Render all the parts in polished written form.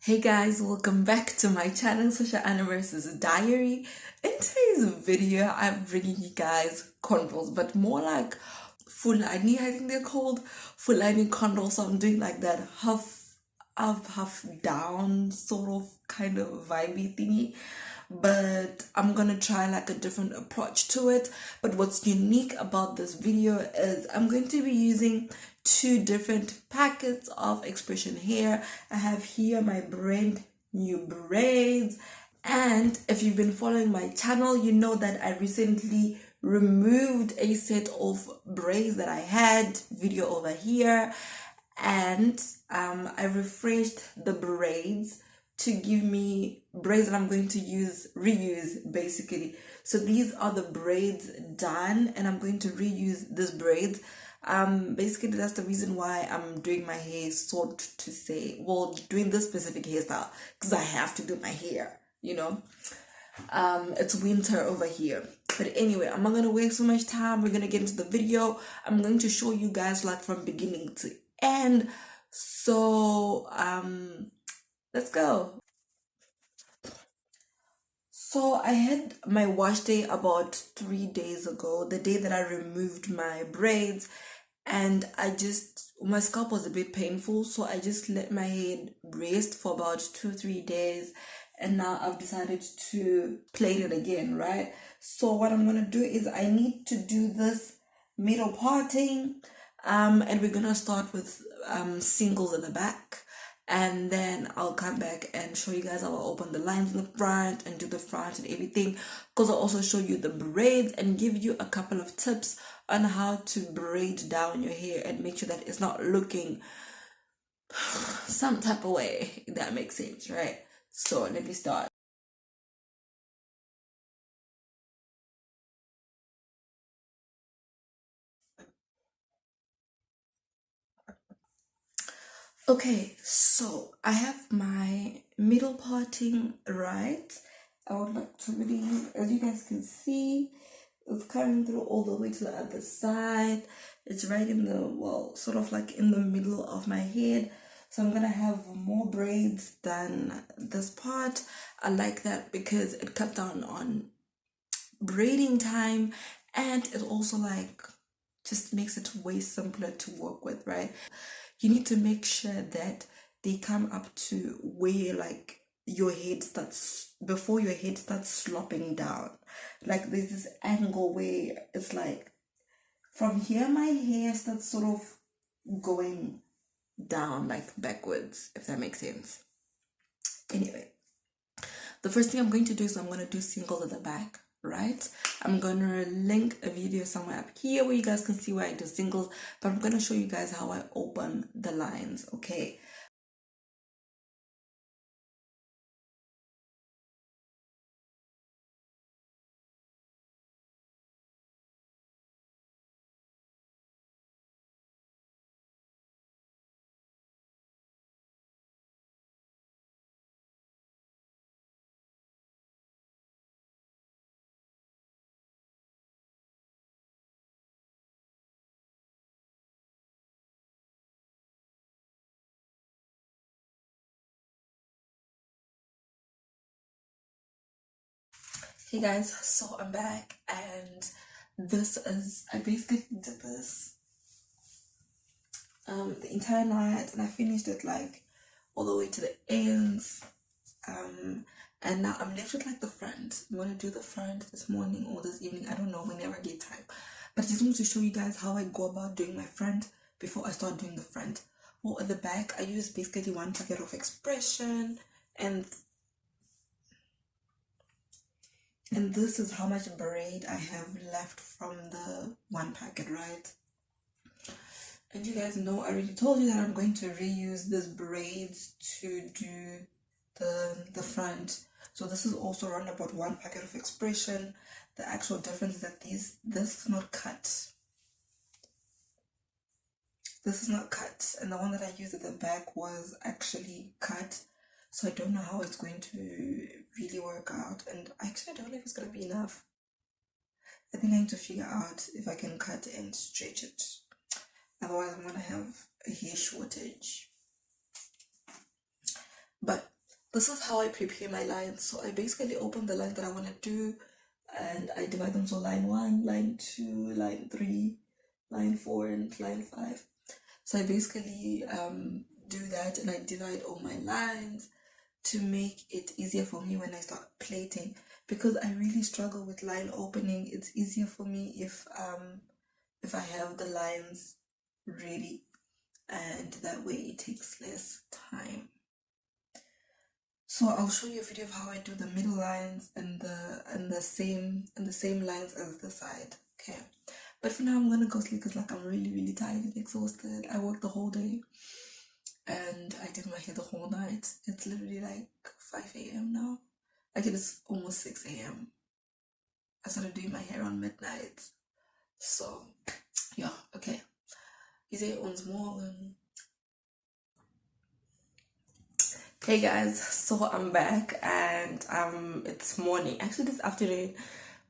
Hey guys, welcome back to my channel, Social Anniversary's Diary. In today's video, I'm bringing you guys cornrows, but more like Fulani, I think they're called Fulani cornrows. So I'm doing like that half up, half down sort of kind of vibey thingy. But I'm gonna try like a different approach to it. But what's unique about this video is I'm going to be using two different packets of expression hair. I have here my brand new braids, and if you've been following my channel, you know that I recently removed a set of braids that I had, video over here, and I refreshed the braids to give me braids that I'm going to reuse basically. So these are the braids done, and I'm going to reuse this braids. Basically that's the reason why I'm doing my hair, sort to say, well, doing this specific hairstyle, because I have to do my hair, you know. It's winter over here. But anyway, I'm not gonna waste so much time. We're gonna get into the video. I'm going to show you guys like from beginning to end. So let's go. So I had my wash day about 3 days ago, the day that I removed my braids, and my scalp was a bit painful, so I just let my head rest for about 2-3 days, and now I've decided to plait it again, right? So what I'm gonna do is I need to do this middle parting, and we're gonna start with singles at the back, and then I'll come back and show you guys how I open the lines in the front and do the front and everything, because I'll also show you the braids and give you a couple of tips on how to braid down your hair and make sure that it's not looking some type of way, if that makes sense, right? So let me start. Okay, so I have my middle parting right. I would like to really, as you guys can see, it's coming through all the way to the other side. It's right in the, well, sort of like in the middle of my head. So I'm gonna have more braids than this part. I like that because it cuts down on braiding time, and it also like just makes it way simpler to work with, right? You need to make sure that they come up to where like your head starts, before your head starts slopping down. Like there's this angle where it's like from here my hair starts sort of going down like backwards, if that makes sense. Anyway, the first thing I'm going to do is I'm going to do singles at the back, right? I'm going to link a video somewhere up here where you guys can see where I do singles, but I'm going to show you guys how I open the lines, okay? Hey guys, so I'm back, and I basically did this the entire night, and I finished it like all the way to the ends, and now I'm left with like the front. I'm gonna do the front this morning or this evening, I don't know, whenever I get time, but I just want to show you guys how I go about doing my front before I start doing the front. Well, at the back I use basically one packet of expression, and this is how much braid I have left from the one packet, right? And you guys know I already told you that I'm going to reuse these braids to do the front. So this is also around about one packet of expression. The actual difference is that this is not cut. This is not cut, and the one that I used at the back was actually cut. So I don't know how it's going to really work out, and I actually don't know if it's gonna be enough. I think I need to figure out if I can cut and stretch it. Otherwise I'm gonna have a hair shortage. But this is how I prepare my lines. So I basically open the line that I want to do, and I divide them to line 1, line 2, line 3, line 4, and line 5. So I basically do that, and I divide all my lines to make it easier for me when I start plating, because I really struggle with line opening. It's easier for me if I have the lines ready, and that way it takes less time. So I'll show you a video of how I do the middle lines and the same lines as the side. Okay. But for now I'm gonna go sleep because like I'm really tired and exhausted. I worked the whole day and I did my hair the whole night. It's literally like 5 a.m. now. Like it is almost 6 a.m. I started doing my hair around midnight. So yeah, okay. Is it once more than Hey guys, so I'm back and it's morning. Actually this afternoon.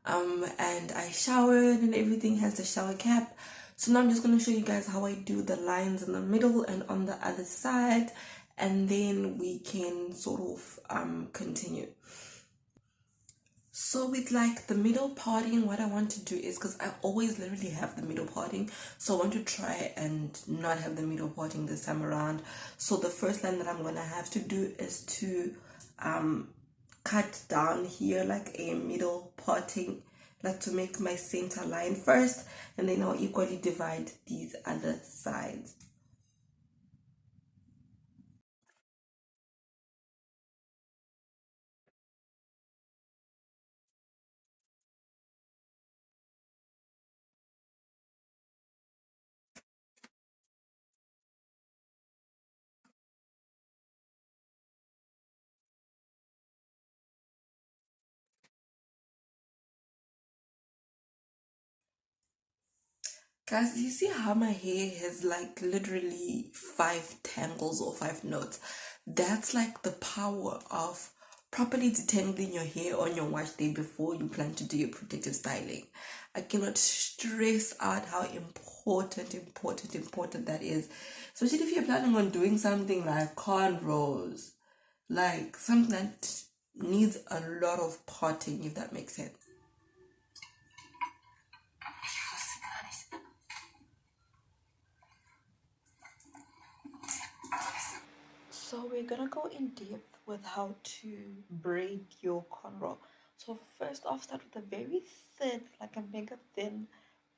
And I showered and everything has the shower cap. So now I'm just gonna show you guys how I do the lines in the middle and on the other side, and then we can sort of continue. So with like the middle parting, what I want to do is, because I always literally have the middle parting, so I want to try and not have the middle parting this time around. So the first line that I'm gonna have to do is to cut down here like a middle parting, like to make my center line first, and then I'll equally divide these other sides. Guys, you see how my hair has like literally 5 tangles or 5 knots? That's like the power of properly detangling your hair on your wash day before you plan to do your protective styling. I cannot stress out how important that is. Especially if you're planning on doing something like cornrows, like something that needs a lot of parting, if that makes sense. So we're gonna go in depth with how to braid your cornrow. So first off, start with a very thin, like a mega thin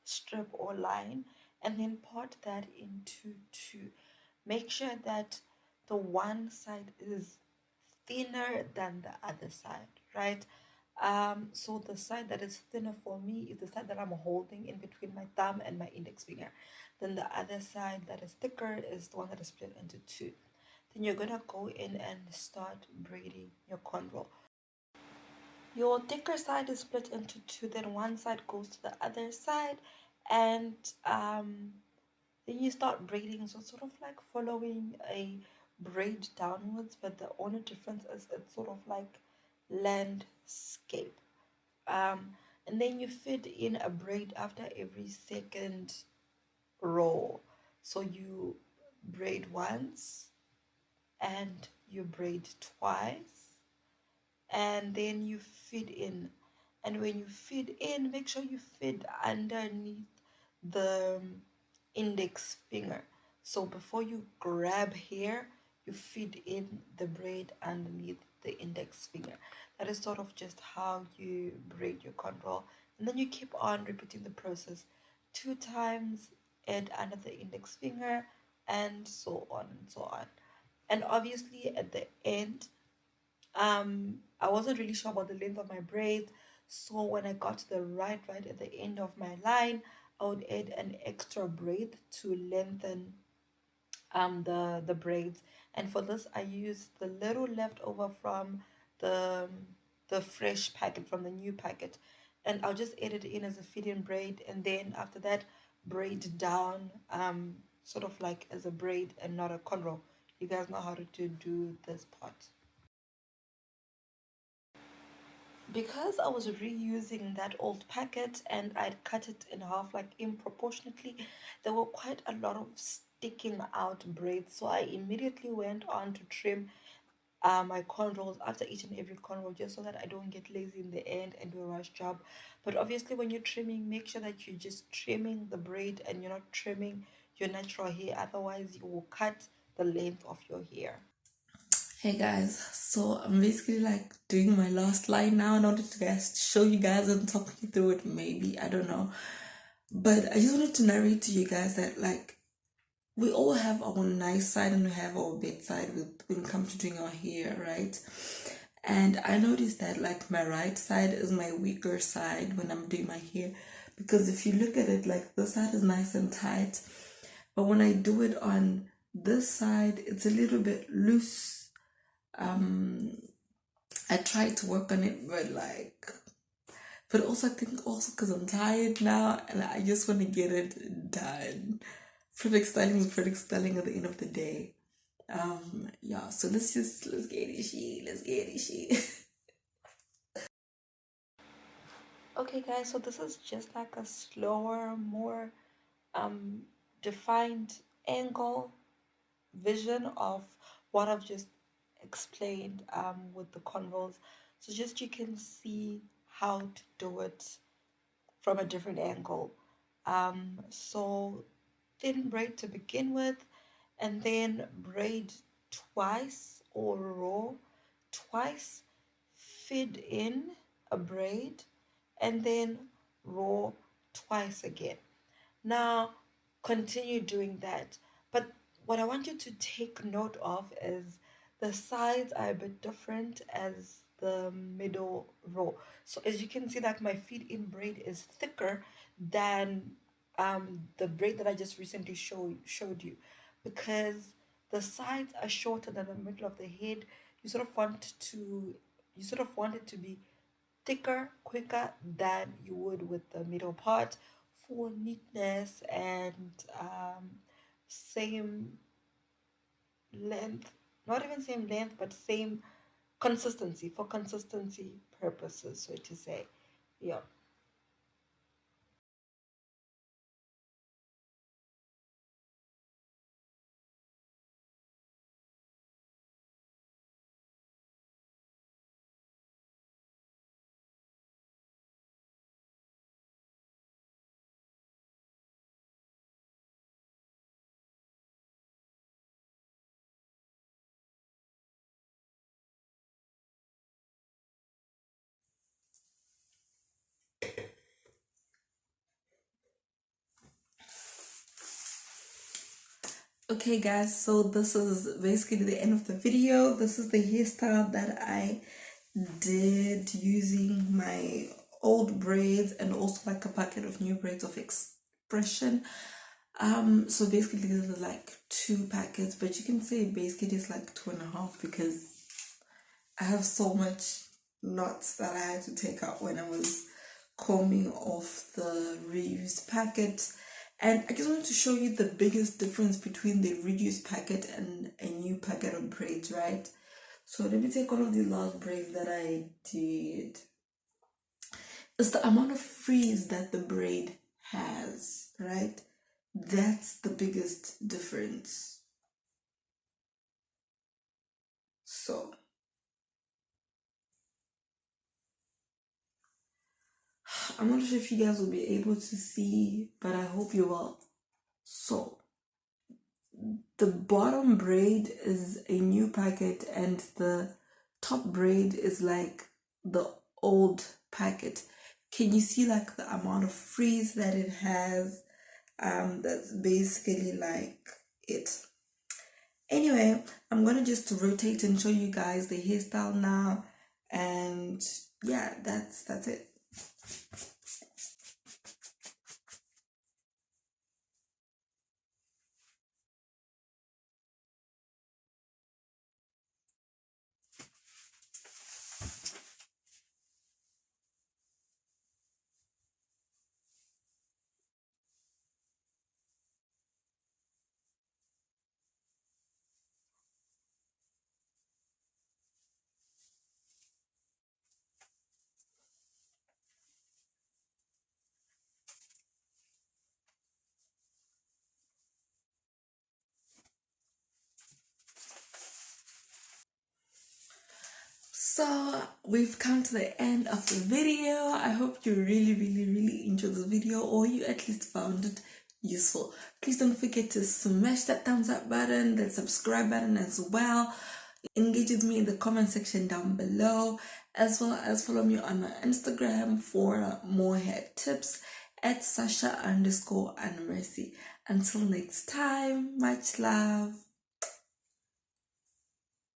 strip or line, and then part that into two. Make sure that the one side is thinner than the other side, right? So the side that is thinner for me is the side that I'm holding in between my thumb and my index finger. Then the other side that is thicker is the one that is split into two. Then you're gonna go in and start braiding your cornrow. Your thicker side is split into two, then one side goes to the other side, and then you start braiding. So it's sort of like following a braid downwards, but the only difference is it's sort of like landscape. And then you fit in a braid after every second row. So you braid once and you braid twice, and then you feed in. And when you feed in, make sure you feed underneath the index finger. So before you grab here, you feed in the braid underneath the index finger. That is sort of just how you braid your control. And then you keep on repeating the process 2 times, and under the index finger, and so on and so on. And obviously at the end, I wasn't really sure about the length of my braids, so when I got to the right at the end of my line, I would add an extra braid to lengthen the braids. And for this I used the little leftover from the the fresh packet, from the new packet, and I'll just add it in as a feed-in braid, and then after that braid down, sort of like as a braid and not a cornrow. You guys know how to do this part. Because I was reusing that old packet and I'd cut it in half like improportionately, there were quite a lot of sticking out braids. So I immediately went on to trim my cornrows after each and every cornrow, just so that I don't get lazy in the end and do a rush job. But obviously, when you're trimming, make sure that you're just trimming the braid and you're not trimming your natural hair. Otherwise, you will cut the length of your hair. Hey guys, so I'm basically like doing my last line now in order to guys show you guys and talk you through it. Maybe I don't know, but I just wanted to narrate to you guys that like we all have our nice side and we have our bad side with when it comes to doing our hair, right? And I noticed that like my right side is my weaker side when I'm doing my hair, because if you look at it, like this side is nice and tight, but when I do it on this side, it's a little bit loose. I tried to work on it, but also I think also because I'm tired now and I just want to get it done. Product styling is product styling at the end of the day. Yeah, so let's get it she. Let's get it she. Okay, guys, so this is just like a slower, more um, defined angle vision of what I've just explained with the convos. So just you can see how to do it from a different angle. So thin braid to begin with, and then braid twice or roll twice, feed in a braid, and then roll twice again. Now, continue doing that. But what I want you to take note of is the sides are a bit different as the middle row. So as you can see that my feed-in braid is thicker than the braid that I just recently showed you, because the sides are shorter than the middle of the head. You sort of want to you sort of want it to be thicker, quicker than you would with the middle part for neatness and same length, not even same length, but same consistency for consistency purposes, so to say. Yeah. Okay, guys, so this is basically the end of the video. This is the hairstyle that I did using my old braids and also like a packet of new braids of expression. So basically these are like two packets, but you can say basically it's like two and a half because I have so much knots that I had to take out when I was combing off the reused packet. And I just wanted to show you the biggest difference between the reduced packet and a new packet of braids, right? So let me take one of the last braids that I did. It's the amount of frizz that the braid has, right? That's the biggest difference. So I'm not sure if you guys will be able to see, but I hope you will. So the bottom braid is a new packet and the top braid is like the old packet. Can you see like the amount of frizz that it has? That's basically like it. Anyway, I'm gonna just rotate and show you guys the hairstyle now, and yeah, that's it. So we've come to the end of the video. I hope you really enjoyed the video, or you at least found it useful. Please don't forget to smash that thumbs up button, that subscribe button as well. Engage with me in the comment section down below, as well as follow me on my Instagram for more hair tips at Sasha_and Mercy. Until next time, much love.